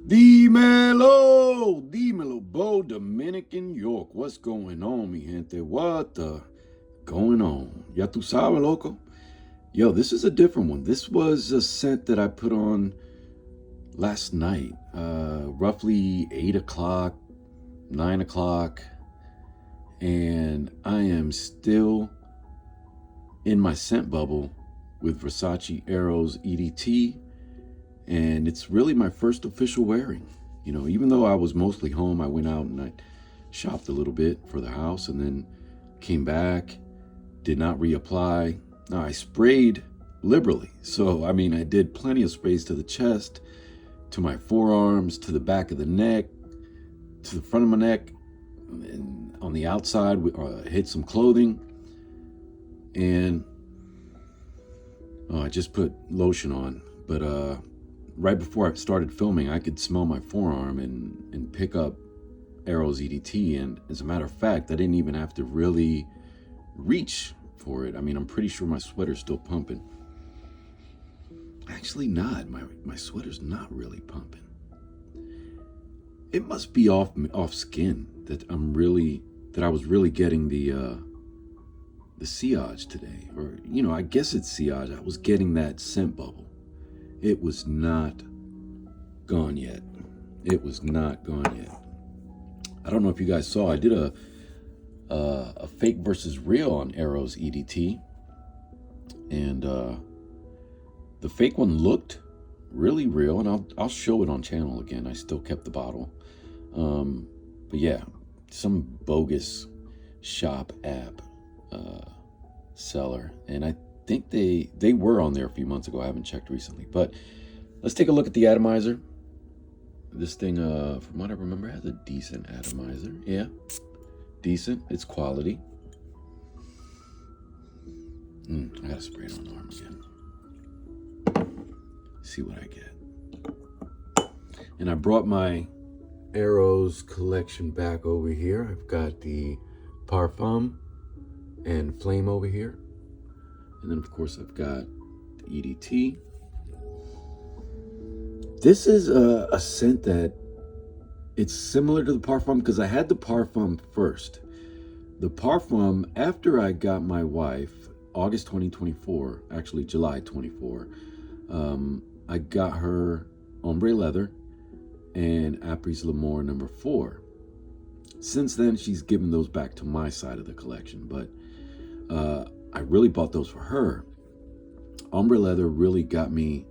Dímelo, Bo, Dominican York. What's going on, mi gente? What the going on? Ya tu sabes, loco. Yo, this is a different one. This was a scent that I put on last night, roughly 8 o'clock, 9 o'clock, and I am still in my scent bubble with Versace Eros EDT, and it's really my first official wearing. You know, even though I was mostly home, I went out and I shopped a little bit for the house and then came back, did not reapply. Now, I sprayed liberally. So, I mean, I did plenty of sprays to the chest, to my forearms, to the back of the neck, to the front of my neck, and on the outside, hit some clothing. And I just put lotion on. But right before I started filming, I could smell my forearm and pick up Eros EDT. And as a matter of fact, I didn't even have to really reach for it. I mean, I'm pretty sure my sweater's still pumping. Actually not. My sweater's not really pumping. It must be off skin that I was really getting the sillage today. Or, you know, I guess it's sillage. I was getting that scent bubble. It was not gone yet. It was not gone yet. I don't know if you guys saw, I did a fake versus real on Eros EDT, and the fake one looked really real, and I'll show it on channel again. I still kept the bottle, but yeah, some bogus shop app seller, and I think they were on there a few months ago. I haven't checked recently, but let's take a look at the atomizer. This thing, from what I remember, has a decent atomizer. Yeah, decent. It's quality. I gotta spray it on the arm again. See what I get. And I brought my Eros collection back over here. I've got the Parfum and Flame over here. And then, of course, I've got the EDT. This is a scent that it's similar to the Parfum because I had the Parfum first. The Parfum, after I got my wife, August 2024, actually July 24, I got her Ombre Leather and Apres L'Amour number 4. Since then, she's given those back to my side of the collection, but I really bought those for her. Ombre Leather really got me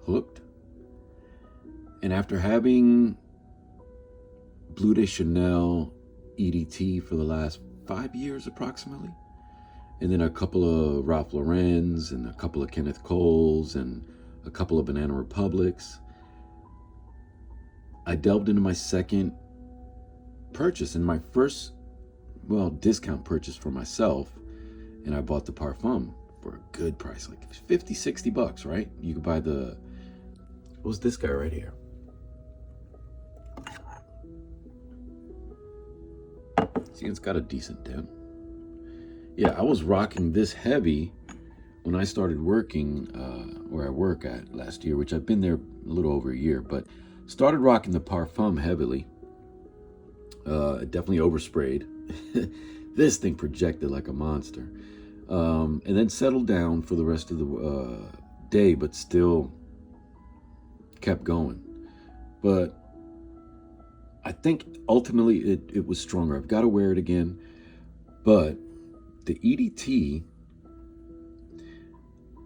hooked. And after having Bleu de Chanel EDT for the last 5 years approximately, and then a couple of Ralph Lauren's and a couple of Kenneth Coles and a couple of Banana Republics, I delved into my second purchase and my first, discount purchase for myself, and I bought the Parfum for a good price, like 50, 60 bucks, right? You could buy what was this guy right here? See, it's got a decent dent. Yeah, I was rocking this heavy when I started working where I work at last year, which I've been there a little over a year, but started rocking the Parfum heavily. Definitely oversprayed. This thing projected like a monster. And then settled down for the rest of the day, but still kept going. But I think ultimately it was stronger. I've got to wear it again. But the EDT,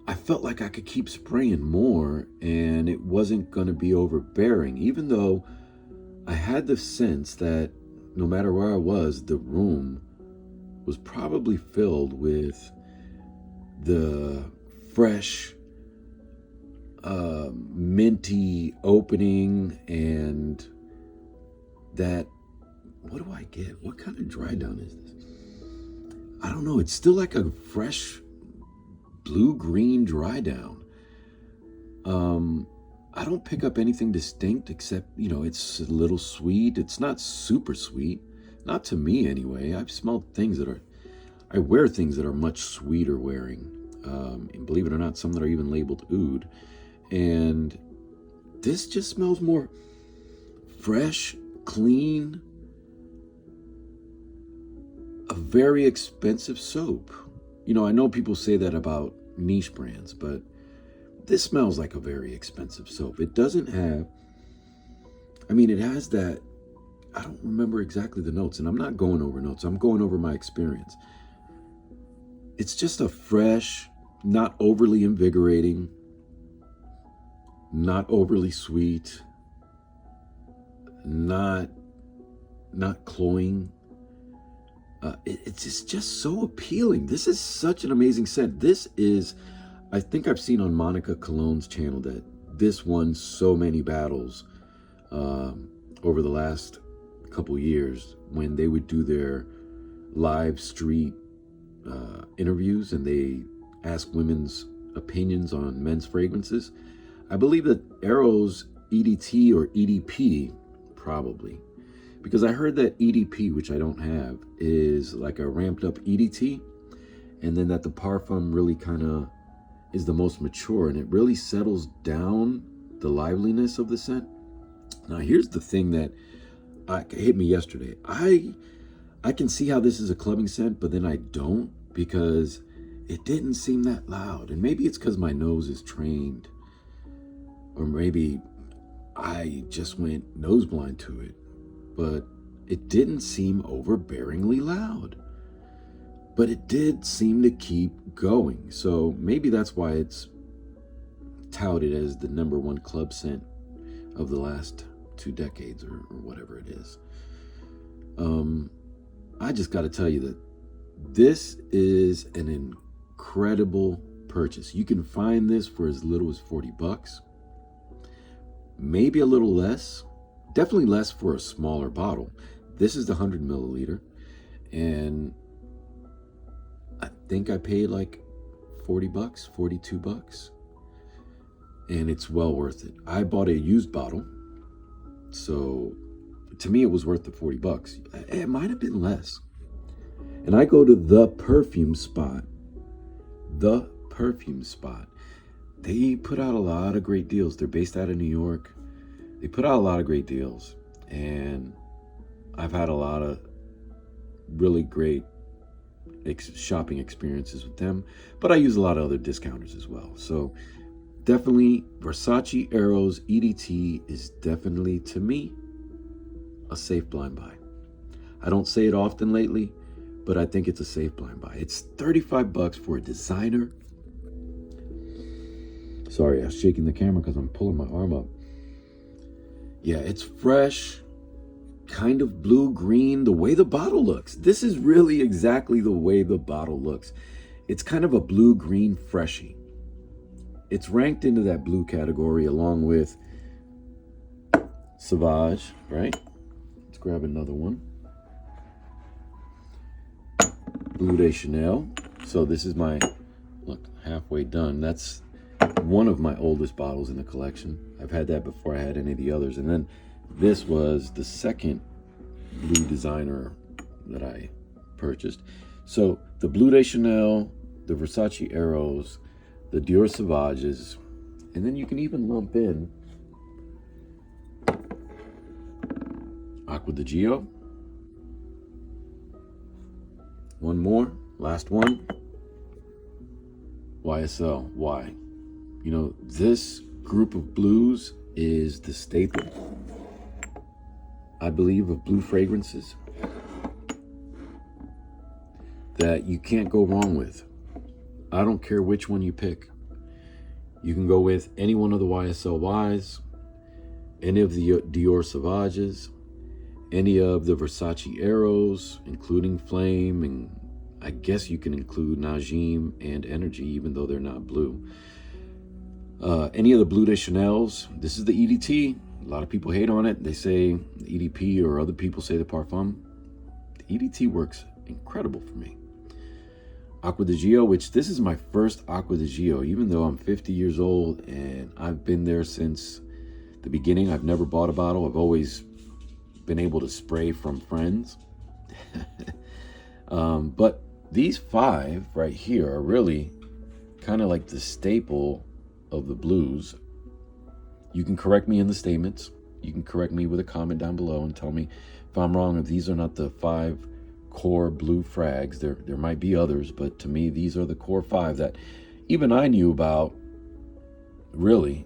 I felt like I could keep spraying more and it wasn't going to be overbearing, even though I had the sense that no matter where I was, the room was probably filled with the fresh, minty opening and that, what do I get? What kind of dry down is this? I don't know. It's still like a fresh blue-green dry down. I don't pick up anything distinct except, it's a little sweet. It's not super sweet. Not to me anyway. I've smelled I wear things that are much sweeter wearing. And believe it or not, some that are even labeled oud. And this just smells more fresh, clean, a very expensive soap. You know, I know people say that about niche brands, but this smells like a very expensive soap. It doesn't have, I mean, it has that, I don't remember exactly the notes, and I'm not going over notes. I'm going over my experience. It's just a fresh, not overly invigorating, not overly sweet, not cloying. It's just so appealing. This is such an amazing scent. This is, I think I've seen on Monica Cologne's channel that this won so many battles over the last couple years when they would do their live street interviews and they ask women's opinions on men's fragrances. I believe that Eros EDT or EDP, probably, because I heard that EDP, which I don't have, is like a ramped up EDT, and then that the Parfum really kind of is the most mature, and it really settles down the liveliness of the scent. Now, here's the thing that hit me yesterday. I can see how this is a clubbing scent, but then I don't, because it didn't seem that loud. And maybe it's because my nose is trained, or maybe I just went nose blind to it, but it didn't seem overbearingly loud. But it did seem to keep going. So maybe that's why it's touted as the #1 club scent of the last 2 decades or whatever it is. I just got to tell you that this is an incredible purchase. You can find this for as little as $40, maybe a little less, definitely less for a smaller bottle. This is the 100 milliliter, and I think I paid like $40, $42, and it's well worth it. I bought a used bottle, so to me it was worth the $40. It might have been less. And I go to The Perfume Spot. The Perfume Spot. They put out a lot of great deals. They're based out of New York. They put out a lot of great deals, and I've had a lot of really great shopping experiences with them, but I use a lot of other discounters as well. So definitely Versace Eros EDT is definitely, to me, a safe blind buy. I don't say it often lately, but I think it's a safe blind buy. It's $35 for a designer. Sorry, I was shaking the camera because I'm pulling my arm up. Yeah, it's fresh, kind of blue-green, the way the bottle looks. This is really exactly the way the bottle looks. It's kind of a blue-green freshie. It's ranked into that blue category along with Sauvage, right? Let's grab another one. Bleu de Chanel. So this is my, look, halfway done. That's one of my oldest bottles in the collection. I've had that before I had any of the others. And then this was the second blue designer that I purchased. So the Bleu de Chanel, the Versace Eros, the Dior Sauvages, and then you can even lump in Acqua di Gio. One more, last one. YSL. Why? You know, this group of blues is the staple, I believe, of blue fragrances that you can't go wrong with. I don't care which one you pick. You can go with any one of the YSL Ys, any of the Dior Sauvages, any of the Versace Eros, including Flame, and I guess you can include Najim and Energy, even though they're not blue. Any of the Bleu de Chanels. This is the EDT. A lot of people hate on it. They say the EDP, or other people say the Parfum. The EDT works incredible for me. Acqua di Gio, which this is my first Acqua di Gio, even though I'm 50 years old and I've been there since the beginning. I've never bought a bottle. I've always been able to spray from friends. But these 5 right here are really kind of like the staple of the blues. You can correct me in the statements. You can correct me with a comment down below and tell me if I'm wrong, if these are not the 5 core blue frags. There might be others, but to me, these are the core 5 that even I knew about, really,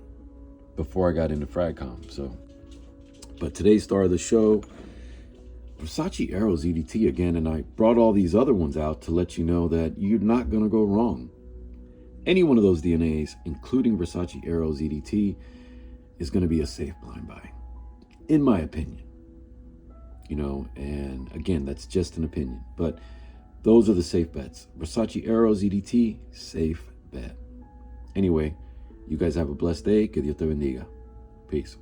before I got into FragCom. So, but today's star of the show, Versace Eros EDT again, and I brought all these other ones out to let you know that you're not going to go wrong. Any one of those DNAs, including Versace Eros EDT, is going to be a safe blind buy, in my opinion. You know, and again, that's just an opinion, but those are the safe bets. Versace Eros EDT, safe bet. Anyway, you guys have a blessed day. Que Dios te bendiga. Peace.